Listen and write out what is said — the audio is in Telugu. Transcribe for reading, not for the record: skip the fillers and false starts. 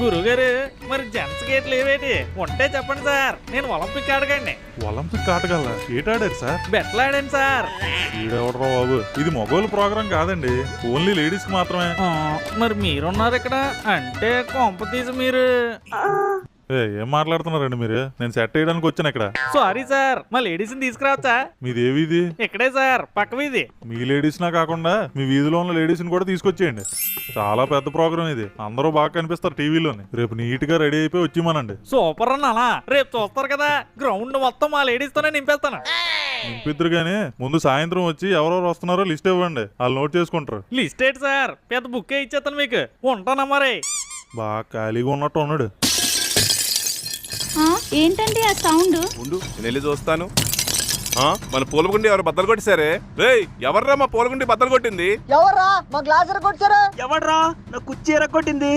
గురుగారు మరి జెంట్స్ గేట్ లేవేటి ఉంటే చెప్పండి సార్, నేను ఒలింపిక్ ఆడకండి. ఒలింపిక్ ఆటగల ఏటాడారు సార్? బెట్లాడాను సార్. ఈడెవడరా బాబు, ఇది మగోళ్ళ ప్రోగ్రాం కాదండి, ఓన్లీ లేడీస్ కి మాత్రమే. మరి మీరున్నారు ఇక్కడ అంటే కొంప తీసి మీరు. ఏం మాట్లాడుతున్నారండి మీరు? నేను సెట్ అయ్యడానికి వచ్చాను ఇక్కడ. సారీ సార్, మా లేడీస్ ని తీసుకురావచ్చా? మీది ఏ వీధి? ఇక్కడే సార్, పక్క వీధి. మీ లేడీస్ నా కాకుండా మీ వీధిలో ఉన్న లేడీస్ ని కూడా తీసుకొచ్చేయండి. చాలా పెద్ద ప్రోగ్రామ్ ఇది, అందరూ బాగా కనిపిస్తారు టీవీలోని. రేపు నీట్ గా రెడీ అయిపోయి వచ్చిమానండి. సూపర్ అన్నా, రేపు చూస్తారు కదా గ్రౌండ్ మొత్తం మా లేడీస్ తోనే నింపేస్తాను. నింపిద్దరు గానీ ముందు సాయంత్రం వచ్చి ఎవరెవరు వస్తున్నారో లిస్ట్ ఇవ్వండి, వాళ్ళు నోట్ చేసుకుంటారు. లిస్ట్ ఏంటి సార్, పెద్ద బుక్ ఇచ్చేస్తాను మీకు. ఉంటానా మరి? బాగా ఖాళీగా ఉన్నట్టు ఉన్నాడు. ఏంటండి ఆ సౌండ్? ఉండు నేను వెళ్ళి చూస్తాను. మన పూలగుండి ఎవరు బద్దలు కొట్టేశారే? రేయ్, ఎవర్రా మా పూలగుండి బద్దలు కొట్టింది? ఎవర్రా మా గ్లాస్ కొట్టారు? ఎవడ్రా నా కుర్చీ ఎరగొట్టింది?